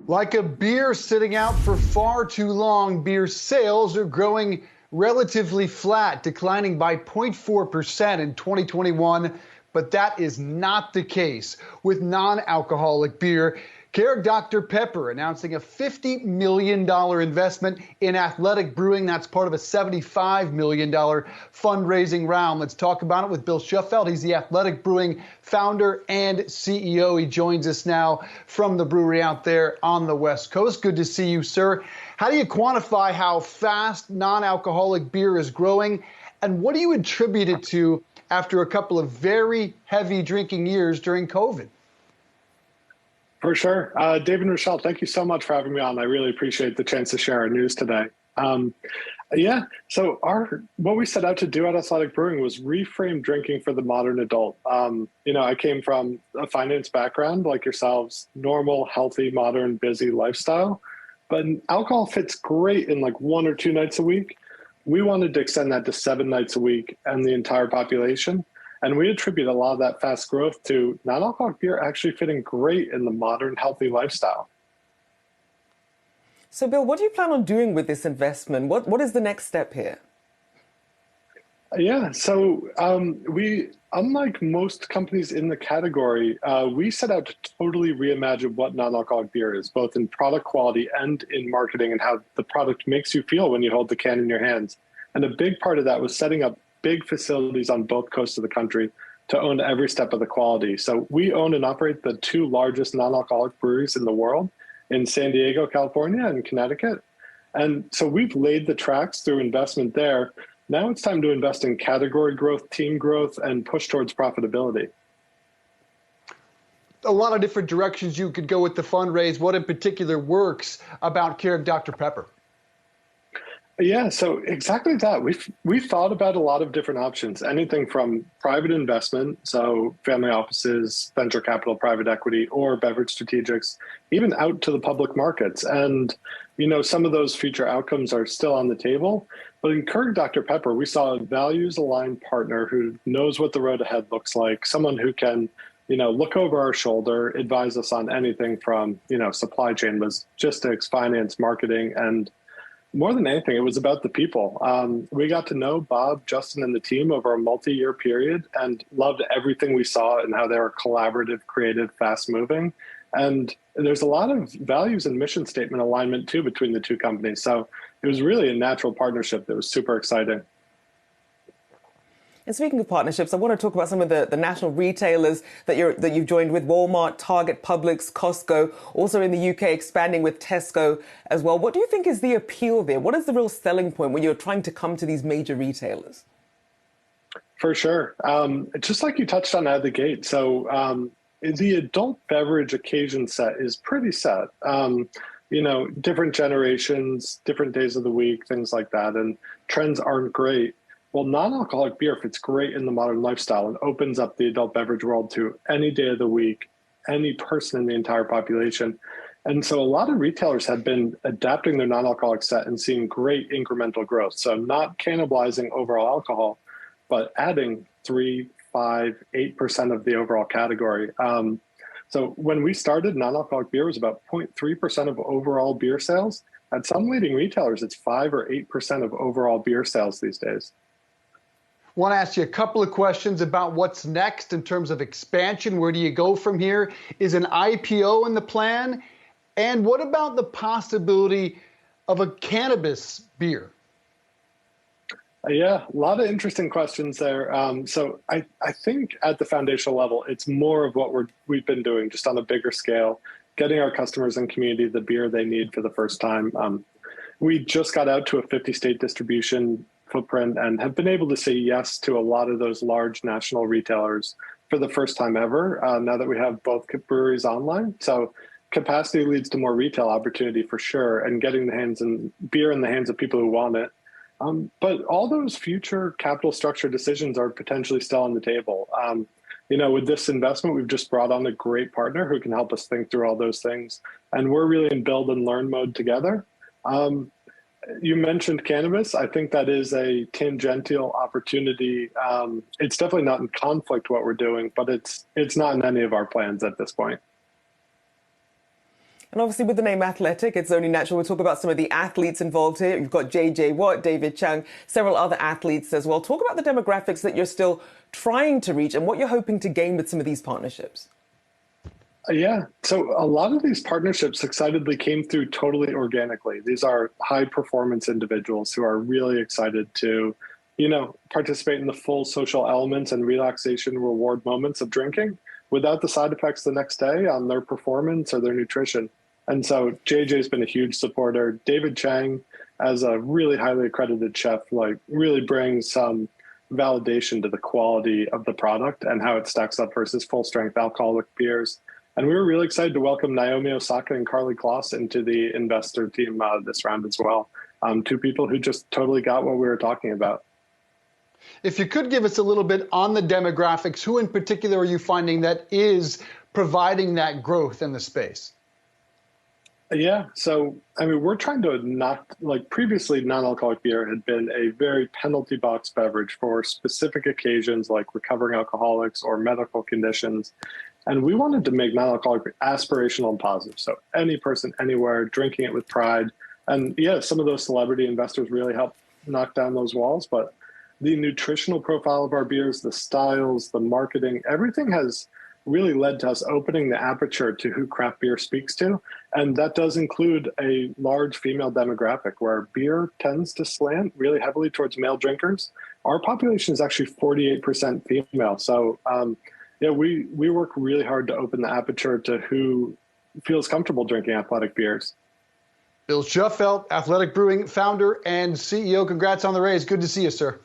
Like a beer sitting out for far too long, beer sales are growing relatively flat, declining by 0.4% in 2021. But that is not the case with non-alcoholic beer. Keurig Dr. Pepper announcing a $50 million investment in athletic brewing. That's part of a $75 million fundraising round. Let's talk about it with Bill Shufelt. He's the athletic brewing founder and CEO. He joins us now from the brewery out there on the West Coast. Good to see you, sir. How do you quantify how fast non-alcoholic beer is growing? And what do you attribute it to after a couple of very heavy drinking years during COVID? For sure. David and Rochelle, thank you so much for having me on. I really appreciate the chance to share our news today. So what we set out to do at Athletic Brewing was reframe drinking for the modern adult. I came from a finance background like yourselves, normal, healthy, modern, busy lifestyle. But alcohol fits great in like 1 or 2 nights a week. We wanted to extend that to 7 nights a week and the entire population. And we attribute a lot of that fast growth to non-alcoholic beer actually fitting great in the modern, healthy lifestyle. So, Bill, what do you plan on doing with this investment? What is the next step here? We, unlike most companies in the category, we set out to totally reimagine what non-alcoholic beer is, both in product quality and in marketing and how the product makes you feel when you hold the can in your hands. And a big part of that was setting up big facilities on both coasts of the country to own every step of the quality. So we own and operate the 2 largest non-alcoholic breweries in the world in San Diego, California, and Connecticut. And so we've laid the tracks through investment there. Now it's time to invest in category growth, team growth, and push towards profitability. A lot of different directions you could go with the fundraise. What in particular works about Keurig Dr. Pepper? Yeah, so exactly that. We've thought about a lot of different options, anything from private investment, so family offices, venture capital, private equity, or beverage strategics, even out to the public markets. And, some of those future outcomes are still on the table. But in Keurig Dr. Pepper, we saw a values-aligned partner who knows what the road ahead looks like, someone who can, look over our shoulder, advise us on anything from, supply chain, logistics, finance, marketing, and more than anything, it was about the people. We got to know Bob, Justin, and the team over a multi-year period and loved everything we saw and how they were collaborative, creative, fast-moving. And there's a lot of values and mission statement alignment, too, between the 2 companies. So it was really a natural partnership that was super exciting. And speaking of partnerships, I want to talk about some of the national retailers that you've joined with: Walmart, Target, Publix, Costco, also in the UK expanding with Tesco as well. What do you think is the appeal there? What is the real selling point when you're trying to come to these major retailers? For sure. Just like you touched on out of the gate. So the adult beverage occasion set is pretty set. Different generations, different days of the week, things like that. And trends aren't great. Well, non-alcoholic beer fits great in the modern lifestyle and opens up the adult beverage world to any day of the week, any person in the entire population. And so a lot of retailers have been adapting their non-alcoholic set and seeing great incremental growth. So not cannibalizing overall alcohol, but adding 3, 5, 8% of the overall category. So when we started, non-alcoholic beer was about 0.3% of overall beer sales. At some leading retailers, it's 5 or 8% of overall beer sales these days. Want to ask you a couple of questions about what's next in terms of expansion. Where do you go from here? Is an IPO in the plan? And what about the possibility of a cannabis beer? Yeah, a lot of interesting questions there. So I think at the foundational level, it's more of what we've been doing just on a bigger scale, getting our customers and community the beer they need for the first time. We just got out to a 50-state distribution footprint and have been able to say yes to a lot of those large national retailers for the first time ever, now that we have both breweries online. So capacity leads to more retail opportunity for sure, and getting beer in the hands of people who want it. But all those future capital structure decisions are potentially still on the table. With this investment, we've just brought on a great partner who can help us think through all those things. And we're really in build and learn mode together. You mentioned cannabis. I think that is a tangential opportunity. It's definitely not in conflict what we're doing, but it's not in any of our plans at this point. And obviously with the name Athletic, it's only natural we talk about some of the athletes involved here. You've got JJ Watt, David Chang, several other athletes as well. Talk about the demographics that you're still trying to reach and what you're hoping to gain with some of these partnerships. Yeah, so a lot of these partnerships excitedly came through totally organically. These are high performance individuals who are really excited to, participate in the full social elements and relaxation reward moments of drinking without the side effects the next day on their performance or their nutrition. And so JJ's been a huge supporter. David Chang, as a really highly accredited chef, really brings some validation to the quality of the product and how it stacks up versus full strength alcoholic beers. And we were really excited to welcome Naomi Osaka and Carly Kloss into the investor team this round as well. Two people who just totally got what we were talking about. If you could give us a little bit on the demographics, who in particular are you finding that is providing that growth in the space? Yeah, so we're trying to previously non-alcoholic beer had been a very penalty box beverage for specific occasions like recovering alcoholics or medical conditions. And we wanted to make non-alcoholic aspirational and positive. So any person, anywhere, drinking it with pride. And yeah, some of those celebrity investors really helped knock down those walls. But the nutritional profile of our beers, the styles, the marketing, everything has really led to us opening the aperture to who craft beer speaks to. And that does include a large female demographic where beer tends to slant really heavily towards male drinkers. Our population is actually 48% female. So we work really hard to open the aperture to who feels comfortable drinking athletic beers. Bill Shufelt, Athletic Brewing founder and CEO. Congrats on the raise. Good to see you, sir.